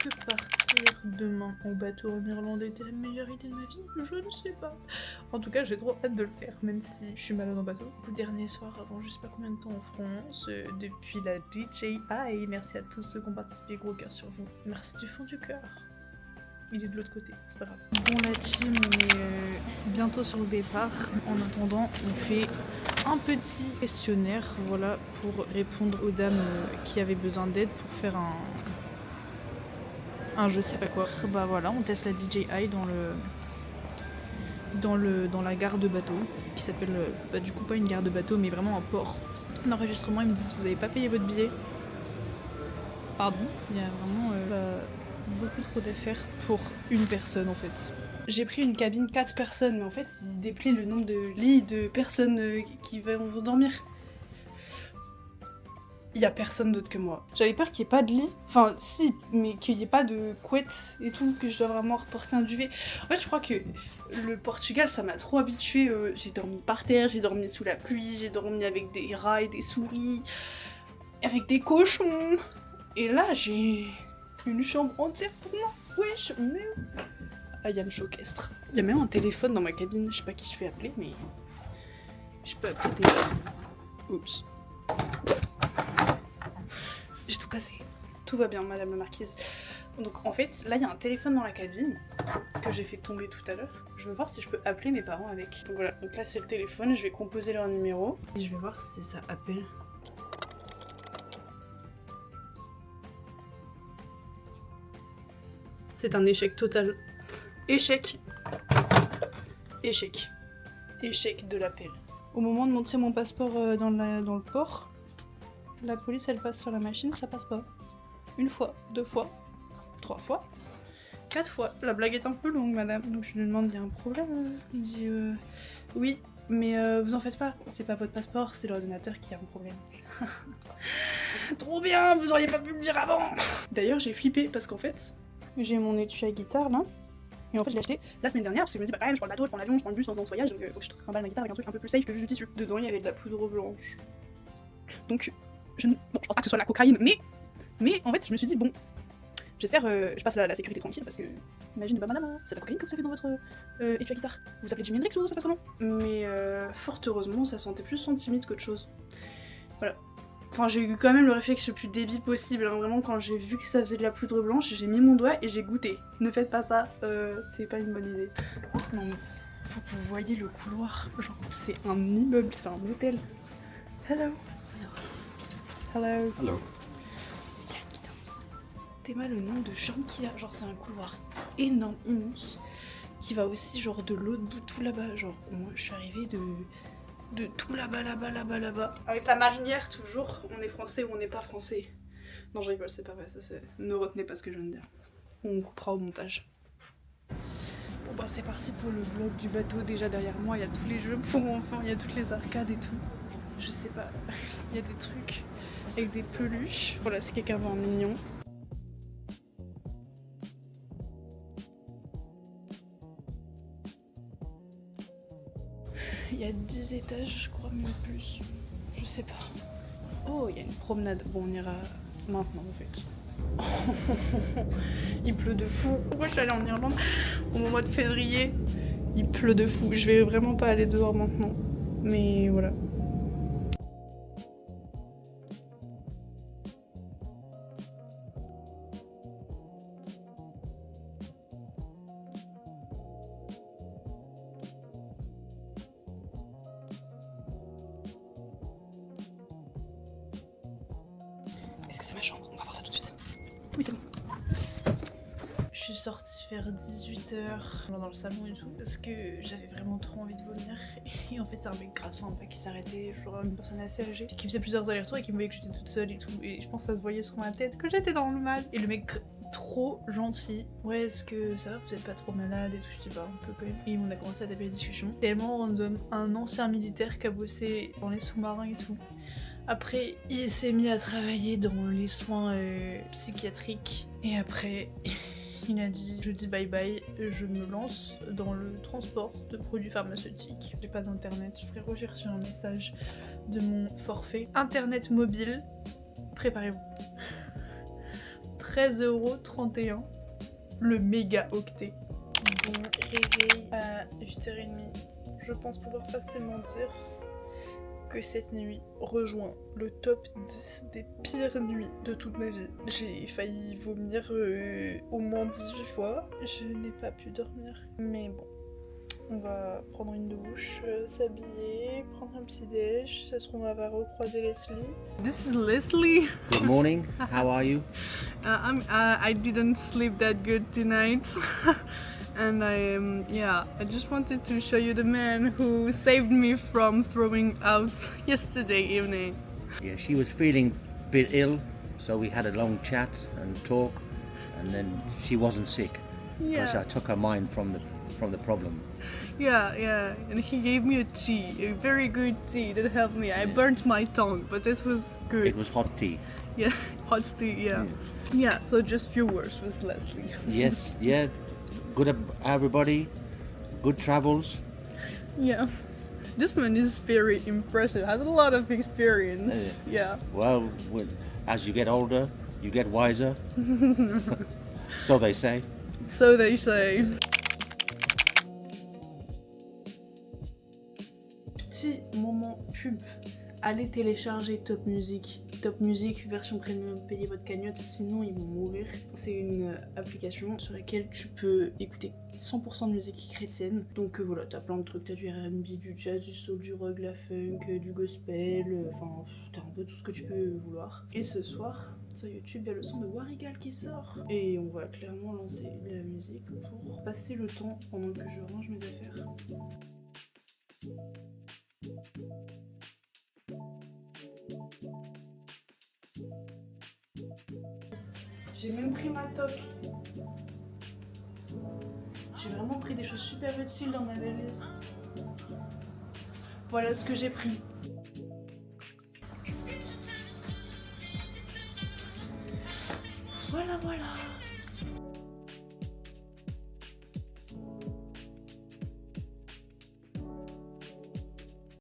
que partir demain en bateau en Irlande était la meilleure idée de ma vie? Je ne sais pas. En tout cas, j'ai trop hâte de le faire, même si je suis malade en bateau. Le dernier soir avant je sais pas combien de temps en France, depuis la DJI. Merci à tous ceux qui ont participé, gros cœur sur vous. Merci du fond du cœur. Il est de l'autre côté, c'est pas grave. Bon la team, on est bientôt sur le départ. En attendant, on fait un petit questionnaire, voilà, pour répondre aux dames qui avaient besoin d'aide pour faire un je sais pas quoi. Bah voilà, on teste la DJI dans la gare de bateau, qui s'appelle, bah du coup pas une gare de bateau, mais vraiment un port. L'enregistrement, ils me disent vous avez pas payé votre billet. Pardon. Il y a vraiment beaucoup trop d'affaires pour une personne en fait. J'ai pris une cabine 4 personnes, mais en fait il déplie le nombre de lits de personnes qui vont dormir. Il y a personne d'autre que moi. J'avais peur qu'il n'y ait pas de lit. Enfin, si, mais qu'il n'y ait pas de couette et tout, que je dois vraiment reporter un duvet. En fait, je crois que le Portugal, ça m'a trop habituée. J'ai dormi par terre, j'ai dormi sous la pluie, j'ai dormi avec des rats et des souris, avec des cochons. Et là, j'ai une chambre entière pour moi. Wesh, on est où? Ah, il y a le chocastre. Il y a même un téléphone dans ma cabine. Je sais pas qui je vais appeler, mais je peux appeler des... Oups. J'ai tout cassé. Tout va bien, madame la marquise. Donc en fait, là il y a un téléphone dans la cabine que j'ai fait tomber tout à l'heure. Je veux voir si je peux appeler mes parents avec. Donc voilà, donc là c'est le téléphone, je vais composer leur numéro. Et je vais voir si ça appelle. C'est un échec total. Échec. Échec. Échec de l'appel. Au moment de montrer mon passeport dans le port, la police elle passe sur la machine, ça passe pas. Une fois, 2 fois, 3 fois, 4 fois. La blague est un peu longue, madame. Donc je lui demande, il y a un problème? Il me dit oui, mais vous en faites pas, c'est pas votre passeport, c'est l'ordinateur qui a un problème. Trop bien, vous auriez pas pu me dire avant. D'ailleurs j'ai flippé parce qu'en fait, j'ai mon étui à guitare là. Et en fait je l'ai acheté la semaine dernière parce que je me dis bah quand même je prends le bateau, je prends l'avion, je prends le bus dans ce voyage, donc faut que je trimballe ma guitare avec un truc un peu plus safe que juste du tissu. Dedans il y avait de la poudre blanche. Donc bon, je pense pas que ce soit la cocaïne, mais en fait je me suis dit bon, j'espère je passe la sécurité tranquille parce que imagine bah madame, c'est la cocaïne que vous avez dans votre étui à guitare. Vous appelez Jimi Hendrix ou ça passe comment? Mais fort heureusement ça sentait plus timide qu'autre chose. Voilà. Enfin j'ai eu quand même le réflexe le plus débile possible, hein. Vraiment quand j'ai vu que ça faisait de la poudre blanche, j'ai mis mon doigt et j'ai goûté. Ne faites pas ça, c'est pas une bonne idée. Non mais faut que vous voyez le couloir, genre c'est un immeuble, c'est un hôtel. Hello. Hello. Hello. T'es mal le nombre de chambres qu'il y a, genre c'est un couloir énorme, immense, qui va aussi genre de l'autre bout tout là-bas, genre moi je suis arrivée de tout là-bas, là-bas. Avec la marinière toujours, on est français ou on n'est pas français. Non je rigole, c'est pas vrai, ça c'est... Ne retenez pas ce que je viens de dire. On coupera au montage. Bon bah c'est parti pour le vlog du bateau, déjà derrière moi il y a tous les jeux pour enfants, il y a toutes les arcades et tout. Je sais pas, il y a des trucs avec des peluches. Voilà, si quelqu'un veut un mignon. Il y a 10 étages, je crois, même plus. Je sais pas. Oh, il y a une promenade. Bon, on ira maintenant, en fait. Il pleut de fou. Pourquoi je suis allée en Irlande au mois de février? Il pleut de fou. Je vais vraiment pas aller dehors maintenant. Mais voilà. Est-ce que c'est ma chambre? On va voir ça tout de suite. Oui, c'est bon. Je suis sortie vers 18h dans le salon et tout parce que j'avais vraiment trop envie de vomir. Et en fait, c'est un mec grave sympa qui s'arrêtait, genre une personne assez âgée, qui faisait plusieurs allers-retours et qui me voyait que j'étais toute seule et tout. Et je pense que ça se voyait sur ma tête que j'étais dans le mal. Et le mec trop gentil. Ouais, est-ce que ça va, vous êtes pas trop malade et tout? Je dis bah un peu quand même. Et on a commencé à taper la discussion. Tellement random, un ancien militaire qui a bossé dans les sous-marins et tout. Après, il s'est mis à travailler dans les soins psychiatriques. Et après, il a dit je dis bye bye, je me lance dans le transport de produits pharmaceutiques. J'ai pas d'internet, frérot, j'ai reçu un message de mon forfait. Internet mobile, préparez-vous. 13,31€. Le méga octet. Bon réveil à 8h30. Je pense pouvoir facilement dire que cette nuit rejoint le top 10 des pires nuits de toute ma vie. J'ai failli vomir au moins 18 fois. Je n'ai pas pu dormir. Mais bon, on va prendre une douche, s'habiller, prendre un petit déj. Ça se trouve, on va recroiser Leslie. This is Leslie. Good morning. How are you? I didn't sleep that good tonight. And I just wanted to show you the man who saved me from throwing out yesterday evening. Yeah, she was feeling a bit ill, so we had a long chat and talk, and then she wasn't sick because I took her mind from the problem. Yeah, and he gave me a tea, a very good tea that helped me. I burnt my tongue, but this was good. It was hot tea. Yeah, hot tea, yeah. So just few words with Leslie. Yes, yeah. Good everybody. Good travels. Yeah. This man is very impressive, has a lot of experience. Yeah. Well, as you get older, you get wiser. So they say. So they say. Petit moment pub. Allez télécharger Top Music. Top Music version premium, payez votre cagnotte, sinon ils vont mourir. C'est une application sur laquelle tu peux écouter 100% de musique chrétienne. Donc voilà, t'as plein de trucs, t'as du R&B, du jazz, du soul, du rock, la funk, du gospel, enfin t'as un peu tout ce que tu peux vouloir. Et ce soir, sur YouTube, il y a le son de Warrigal qui sort. Et on va clairement lancer la musique pour passer le temps pendant que je range mes affaires. J'ai même pris ma toque. J'ai vraiment pris des choses super utiles dans ma valise. Voilà ce que j'ai pris. Voilà.